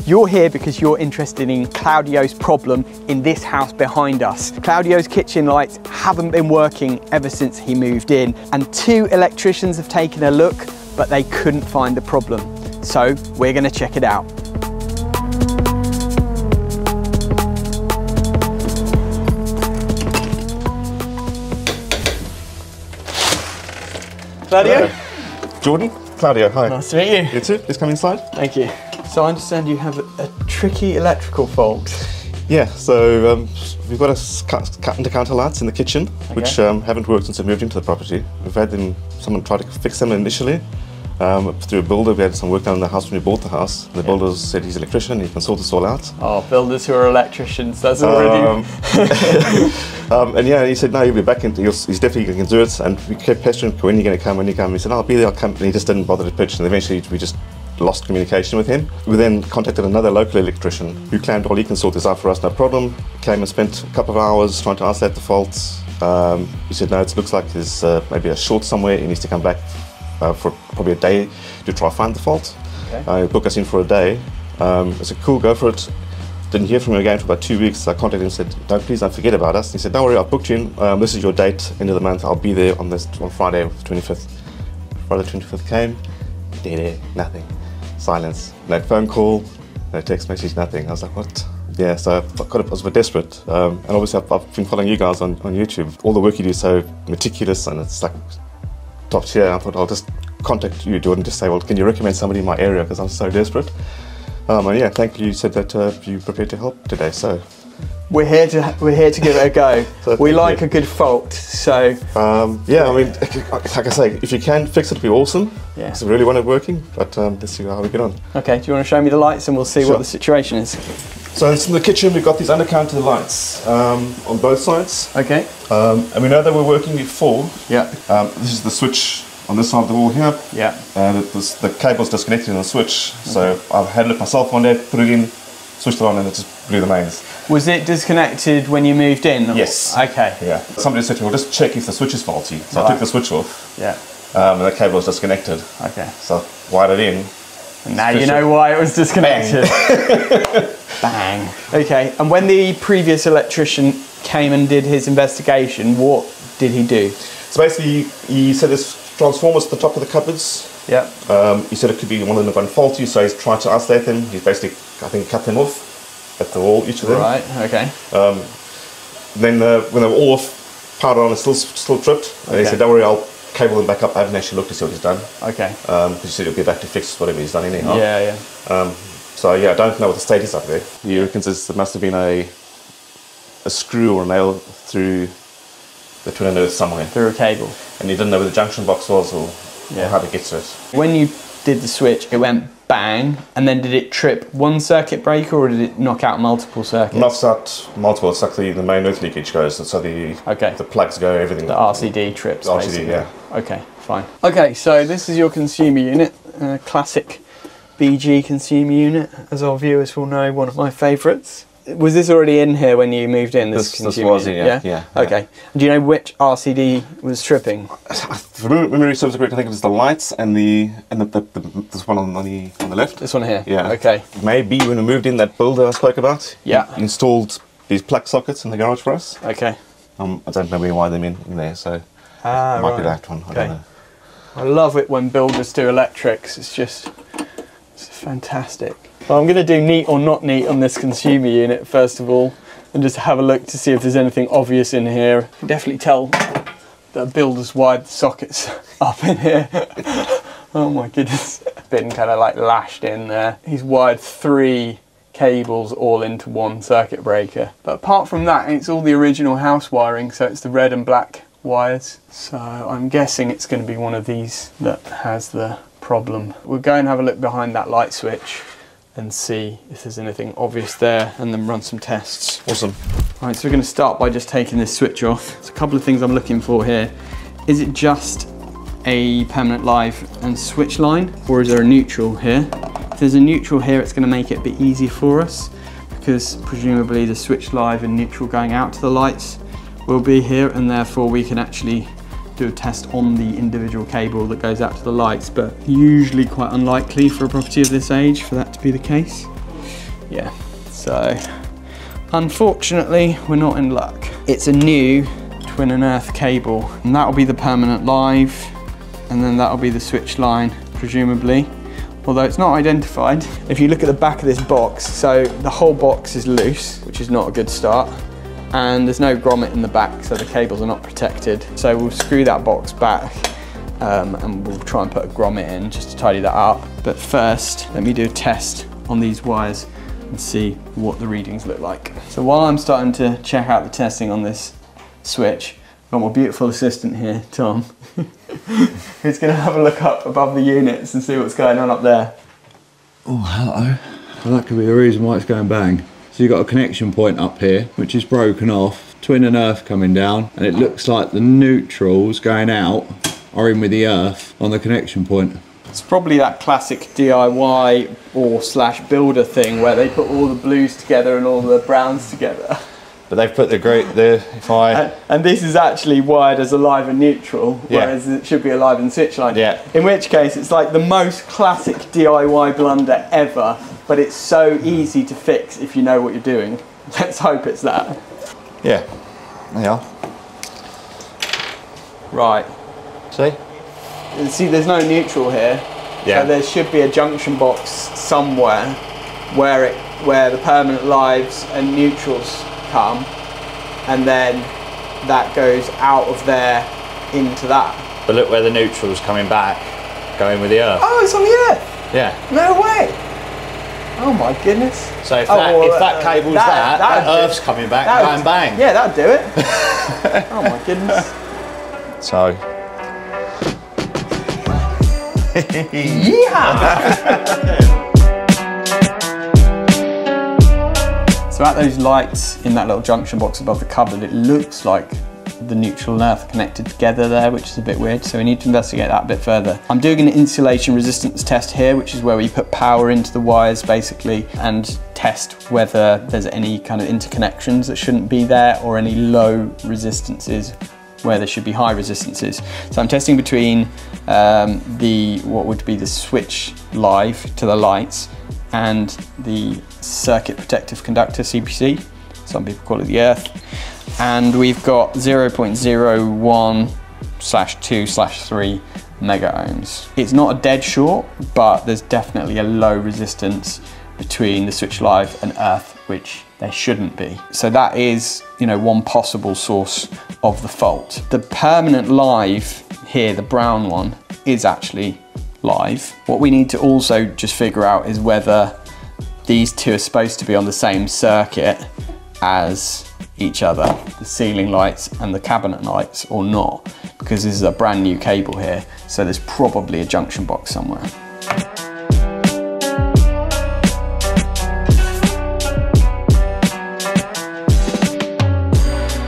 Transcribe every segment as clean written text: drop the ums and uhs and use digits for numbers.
You're here because you're interested in Claudio's problem in this house behind us. Claudio's kitchen lights haven't been working ever since he moved in, and 2 electricians have taken a look, but they couldn't find the problem. So we're going to check it out. Claudio? Hello. Jordan? Claudio, hi. Nice to meet you. You too? Please come inside. Thank you. So I understand you have a tricky electrical fault. Yeah, so we've got under-counter lights in the kitchen, which haven't worked since we moved into the property. We've had someone try to fix them initially. Through a builder, we had some work done in the house when we bought the house. The builder said he's an electrician, he can sort this all out. Oh, builders who are electricians, that's already... and yeah, he said, no, he'll be back into, he's definitely going to do it. And we kept pestering, when are you going to come, when are you coming? He said, I'll be there, I'll come. And he just didn't bother to pitch, and eventually we just lost communication with him. We then contacted another local electrician who claimed, well, he can sort this out for us, no problem. Came and spent a couple of hours trying to isolate the fault. He said, no, it looks like there's maybe a short somewhere, he needs to come back for probably a day to try to find the fault. Okay. Book us in for a day. I said, cool, go for it. Didn't hear from him again for about 2 weeks. I contacted him and said, please don't forget about us. He said, don't worry, I've booked you in. This is your date, end of the month. I'll be there on Friday, 25th. Friday the 25th came, dead air, nothing. Silence. No phone call, no text message, nothing. I was like, what? Yeah, so I was a bit desperate. And obviously I've been following you guys on YouTube. All the work you do is so meticulous and it's like top tier. I thought I'll just contact you, Jordan, just say, well, can you recommend somebody in my area because I'm so desperate. And yeah, thank you. You said that you prepared to help today, so we're here to give it a go. So we like a good fault, so yeah. I mean, like I say, if you can fix it, it'd be awesome. Yeah, because I really want it working. But let's see how we get on. Okay. Do you want to show me the lights and we'll see what the situation is? So it's in the kitchen. We've got these under-counter lights on both sides. Okay. And we know they were working before. Yeah. This is the switch on this side of the wall here. Yeah. And the cable's disconnected on the switch. So I've had it myself one day, put it in, switched it on, and it just blew the mains. Was it disconnected when you moved in? Yes. Okay. Yeah. Somebody said to me, well, just check if the switch is faulty. So I took the switch off. Yeah. And the cable was disconnected. Okay. So I wired it in. And now you know why it was disconnected. Bang. Okay. And when the previous electrician came and did his investigation, what did he do? So basically, he said there's transformers at the top of the cupboards. Yeah. He said it could be one of them gone faulty, so he's tried to isolate them. He's basically, I think, cut them off at the wall, each of them. Right. Okay. Then when they were all off, power on, it's still tripped. And he said, don't worry, I'll cable them back up. I haven't actually looked to see what he's done. Okay. Because he said he'll get back to fix whatever he's done anyhow. Yeah, yeah. So yeah, I don't know what the state is up there. He reckons there must have been a screw or a nail through the twin and earth somewhere. Through a cable. And he didn't know where the junction box was or how to get to it. When you did the switch, it went bang, and then did it trip one circuit breaker or did it knock out multiple circuits? Knocks out multiple. It's like the main earth leakage goes, so the plugs go, everything. The RCD trips, RCD, basically. yeah. Okay, fine. Okay, so this is your consumer unit, classic BG consumer unit, as our viewers will know, one of my favourites. Was this already in here when you moved in? This was in, yeah. Okay. And do you know which RCD was tripping? From memory serves correct, I think it was the lights and this one on the left. This one here. Yeah. Okay. Maybe when we moved in, that builder I spoke about. Yeah. Installed these plug sockets in the garage for us. Okay. I don't know where you wire them in there, so it might be that one. I don't know. I love it when builders do electrics. It's fantastic. Well, I'm going to do neat or not neat on this consumer unit first of all, and just have a look to see if there's anything obvious in here. You can definitely tell that builders wired the sockets up in here. Oh my goodness. Been kind of like lashed in there. He's wired 3 cables all into one circuit breaker. But apart from that, it's all the original house wiring, so it's the red and black wires. So I'm guessing it's going to be one of these that has the problem. We'll go and have a look behind that light switch and see if there's anything obvious there, and then run some tests. Awesome. Right, so we're going to start by just taking this switch off. There's a couple of things I'm looking for here. Is it just a permanent live and switch line, or is there a neutral here? If there's a neutral here, it's going to make it a bit easier for us, because presumably the switch live and neutral going out to the lights will be here, and therefore we can actually do a test on the individual cable that goes out to the lights, but usually quite unlikely for a property of this age for that to be the case. Yeah, so unfortunately we're not in luck. It's a new twin and earth cable, and that'll be the permanent live, and then that'll be the switch line, presumably. Although it's not identified. If you look at the back of this box, so the whole box is loose, which is not a good start. And there's no grommet in the back, so the cables are not protected. So we'll screw that box back and we'll try and put a grommet in just to tidy that up. But first, let me do a test on these wires and see what the readings look like. So while I'm starting to check out the testing on this switch, I've got my beautiful assistant here, Tom, who's gonna have a look up above the units and see what's going on up there. Oh, hello. Well, that could be the reason why it's going bang. So you've got a connection point up here, which is broken off, twin and earth coming down, and it looks like the neutrals going out are in with the earth on the connection point. It's probably that classic DIY or / builder thing where they put all the blues together and all the browns together. But they've put the great, and this is actually wired as a live and neutral, whereas it should be a live and switch line. Yeah. In which case, it's like the most classic DIY blunder ever, but it's so easy to fix if you know what you're doing. Let's hope it's that. Yeah, they are. Right. See, there's no neutral here. Yeah. So there should be a junction box somewhere where the permanent lives and neutrals come, and then that goes out of there into that. But look where the neutral's coming back, going with the earth. Oh, it's on the earth? Yeah. No way. Oh my goodness. So if that cable's that earth's coming back, bang bang. Yeah, that'd do it. Oh my goodness. So. Yeah. So at those lights in that little junction box above the cupboard, it looks like the neutral and earth are connected together there, which is a bit weird, so we need to investigate that a bit further. I'm doing an insulation resistance test here, which is where we put power into the wires basically and test whether there's any kind of interconnections that shouldn't be there or any low resistances where there should be high resistances. So I'm testing between what would be the switch live to the lights and the circuit protective conductor, CPC. Some people call it the earth. And we've got 0.01/2/3 mega ohms. It's not a dead short, but there's definitely a low resistance between the switch live and earth, which there shouldn't be. So that is, one possible source of the fault. The permanent live here, the brown one, is actually live. What we need to also just figure out is whether these two are supposed to be on the same circuit as each other, the ceiling lights and the cabinet lights, or not, because this is a brand new cable here, so there's probably a junction box somewhere.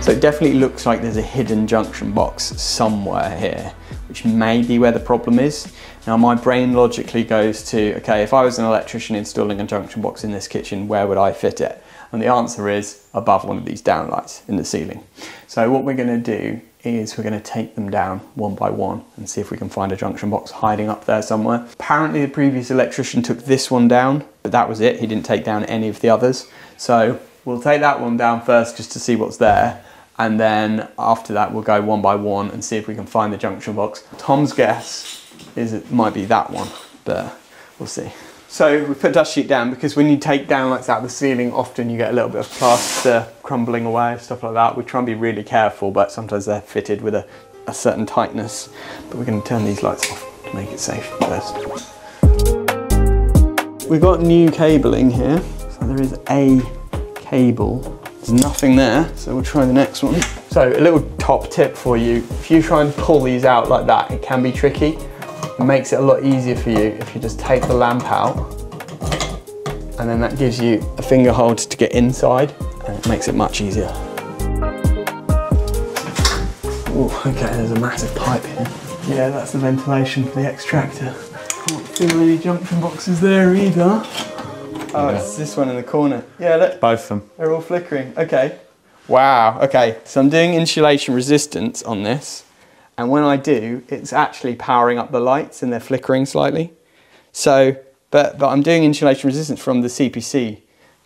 So it definitely looks like there's a hidden junction box somewhere here, which may be where the problem is. Now my brain logically goes to, okay, if I was an electrician installing a junction box in this kitchen, where would I fit it? And the answer is above one of these downlights in the ceiling. So what we're going to do is we're going to take them down one by one and see if we can find a junction box hiding up there somewhere. Apparently the previous electrician took this one down, but that was it. He didn't take down any of the others. So we'll take that one down first just to see what's there. And then after that, we'll go one by one and see if we can find the junction box. Tom's guess is it might be that one, but we'll see. So we put dust sheet down because when you take downlights out of the ceiling, often you get a little bit of plaster crumbling away, stuff like that. We try and be really careful, but sometimes they're fitted with a certain tightness. But we're going to turn these lights off to make it safe first. We've got new cabling here. So there is a cable. There's nothing there, so we'll try the next one. So a little top tip for you. If you try and pull these out like that, it can be tricky. It makes it a lot easier for you if you just take the lamp out, and then that gives you a finger hold to get inside, and it makes it much easier. Oh, okay, there's a massive pipe here. Yeah, that's the ventilation for the extractor. Can't see any junction boxes there either. Oh, it's this one in the corner. Yeah, look. Both of them. They're all flickering. Okay. Wow, okay. So I'm doing insulation resistance on this. And when I do, it's actually powering up the lights and they're flickering slightly. So, but I'm doing insulation resistance from the CPC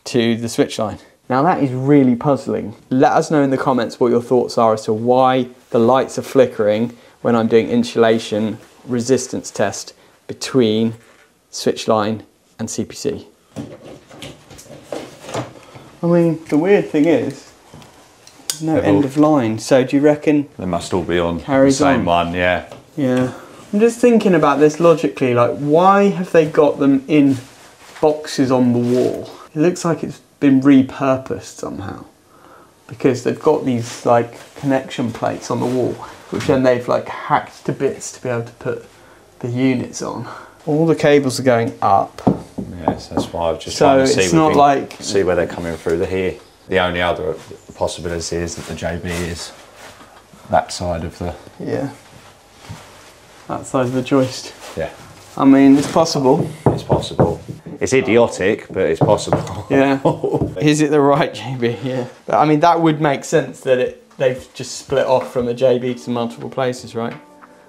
to the switch line. Now that is really puzzling. Let us know in the comments what your thoughts are as to why the lights are flickering when I'm doing insulation resistance test between switch line and CPC. I mean, the weird thing is, there's no end of line, so do you reckon they must all be on the same one? Yeah. Yeah. I'm just thinking about this logically, like why have they got them in boxes on the wall? It looks like it's been repurposed somehow, because they've got these like connection plates on the wall, which then they've like hacked to bits to be able to put the units on. All the cables are going up. Yes, that's why I've just trying to see, it's not like see where they're coming through the here. The only other possibility is that the JB is that side of the that side of the joist. Yeah. I mean, it's possible. It's possible. It's idiotic, but it's possible. Yeah. Is it the right JB? Yeah. But I mean, that would make sense that they've just split off from a JB to multiple places, right?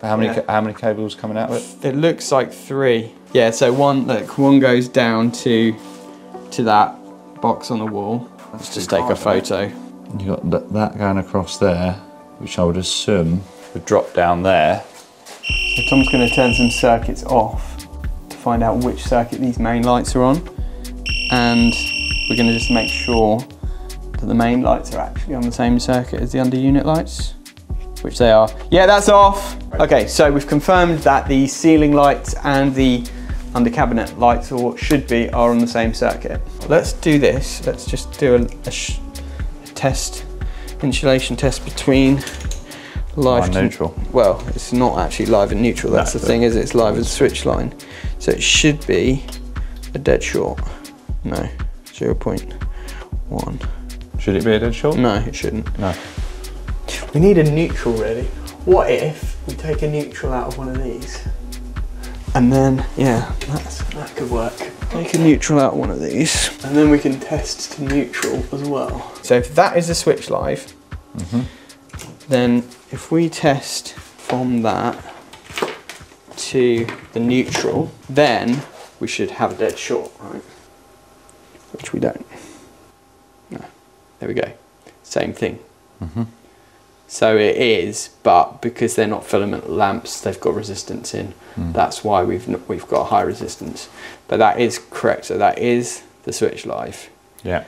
How many cables coming out of it? It looks like 3. Yeah. So one goes down to that box on the wall. Let's just take a photo. You got that going across there, which I would assume would drop down there. So Tom's going to turn some circuits off to find out which circuit these main lights are on, and we're going to just make sure that the main lights are actually on the same circuit as the under unit lights, which they are. Yeah, that's off. Okay, so we've confirmed that the ceiling lights and the under cabinet lights, or what should be, are on the same circuit. Let's do this. Let's just do a test, insulation test between live and neutral. Well, it's not actually live and neutral. That's the thing, is it's live and switch line. So it should be a dead short. No, 0.1. Should it be a dead short? No, it shouldn't. No. We need a neutral really. What if we take a neutral out of one of these? And then, yeah, that could work. Take a neutral out of one of these. And then we can test to neutral as well. So if that is a switch live, then if we test from that to the neutral, then we should have a dead short, right? Which we don't. No, there we go. Same thing. So it is, but because they're not filament lamps, they've got resistance in. That's why we've got high resistance. But that is correct. So that is the switch live. Yeah.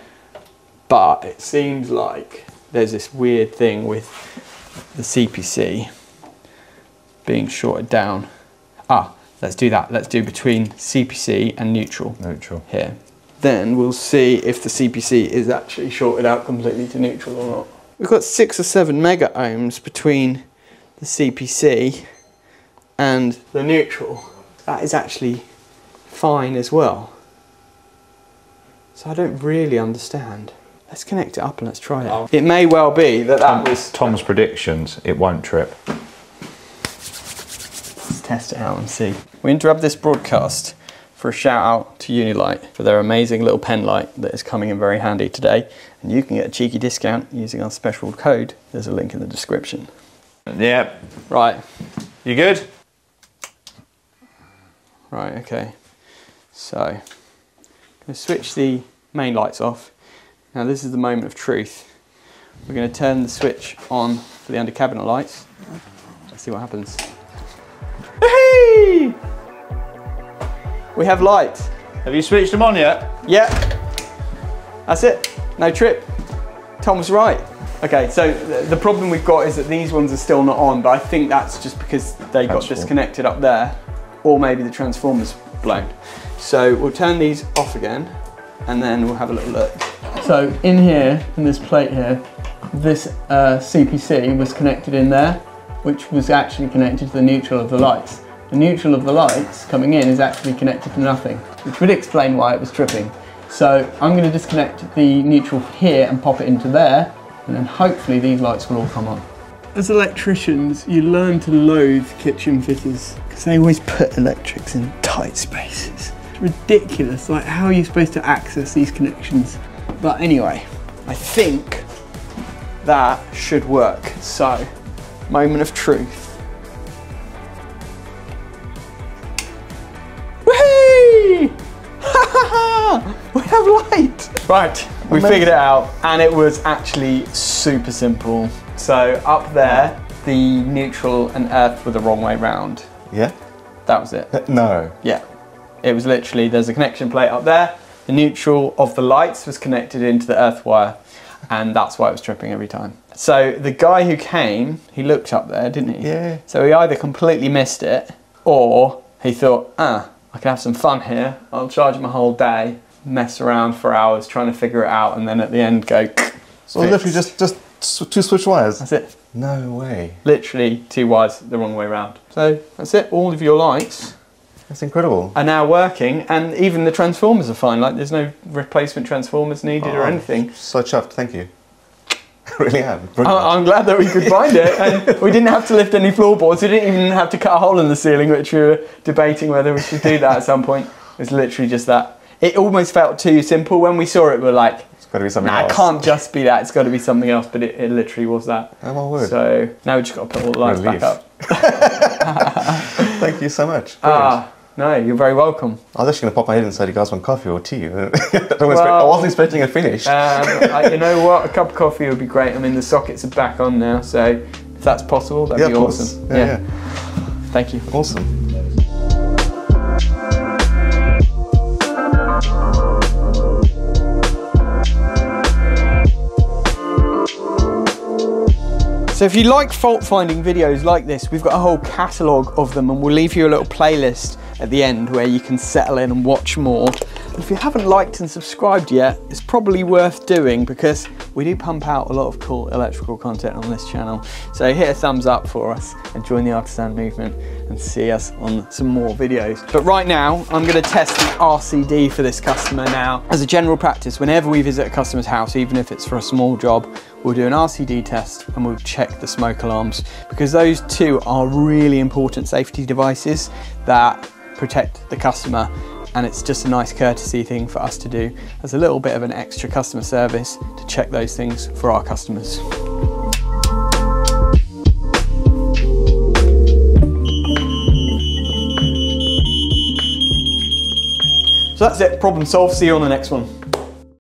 But it seems like there's this weird thing with the CPC being shorted down. Let's do that. Let's do between CPC and neutral. Neutral. Here. Then we'll see if the CPC is actually shorted out completely to neutral or not. We've got 6 or 7 mega ohms between the CPC and the neutral. That is actually fine as well. So I don't really understand. Let's connect it up and let's try it. It may well be that was Tom's predictions. It won't trip. Let's test it out and see. We interrupt this broadcast for a shout out to Unilight for their amazing little pen light that is coming in very handy today. And you can get a cheeky discount using our special code. There's a link in the description. Yep. Right. You good? Right, okay. So, I'm going to switch the main lights off. Now this is the moment of truth. We're going to turn the switch on for the under cabinet lights. Let's see what happens. Hey! We have light. Have you switched them on yet? Yep. That's it. No trip. Tom was right. Okay, so the problem we've got is that these ones are still not on, but I think that's just because they got disconnected up there, or maybe the transformer's blown. So we'll turn these off again, and then we'll have a little look. So in here, in this plate here, this CPC was connected in there, which was actually connected to the neutral of the lights. The neutral of the lights coming in is actually connected to nothing, which would explain why it was tripping. So I'm going to disconnect the neutral here and pop it into there, and then hopefully these lights will all come on. As electricians, you learn to loathe kitchen fitters because they always put electrics in tight spaces. It's ridiculous, like how are you supposed to access these connections? But anyway, I think that should work. So, moment of truth. Whee! Ha ha ha! We have light. Right, we figured it out, and it was actually super simple. So up there, the neutral and earth were the wrong way round. Yeah? That was it. No. Yeah. It was literally, there's a connection plate up there. The neutral of the lights was connected into the earth wire, and that's why it was tripping every time. So the guy who came, he looked up there, didn't he? Yeah. So he either completely missed it, or he thought, I can have some fun here. I'll charge him a whole day, mess around for hours trying to figure it out, and then at the end go, So literally just 2 switch wires? That's it. No way. Literally 2 wires the wrong way round. So that's it, all of your lights That's incredible. are now working, and even the transformers are fine. Like, there's no replacement transformers needed or anything. So chuffed, thank you. I really am. I'm glad that we could find it, and we didn't have to lift any floorboards. We didn't even have to cut a hole in the ceiling, which we were debating whether we should do that at some point. It was literally just that. It almost felt too simple. When we saw it, we were like, It's got to be something nah, else. it can't just be that. It's got to be something else, but it literally was that. Oh my word. So now we just got to put all the lights back up. Thank you so much. Brilliant. No, you're very welcome. I was actually going to pop my head and say, do you guys want coffee or tea? I wasn't expecting a finish. You know what? A cup of coffee would be great. I mean, the sockets are back on now, so if that's possible, that'd be awesome. Yeah. Thank you. Awesome. So if you like fault finding videos like this, we've got a whole catalogue of them, and we'll leave you a little playlist at the end where you can settle in and watch more. And if you haven't liked and subscribed yet, it's probably worth doing, because we do pump out a lot of cool electrical content on this channel. So hit a thumbs up for us and join the Artisan movement and see us on some more videos. But right now, I'm going to test the RCD for this customer now. As a general practice, whenever we visit a customer's house, even if it's for a small job, we'll do an RCD test and we'll check the smoke alarms, because those two are really important safety devices that protect the customer, and it's just a nice courtesy thing for us to do as a little bit of an extra customer service to check those things for our customers. So that's it, problem solved. See you on the next one.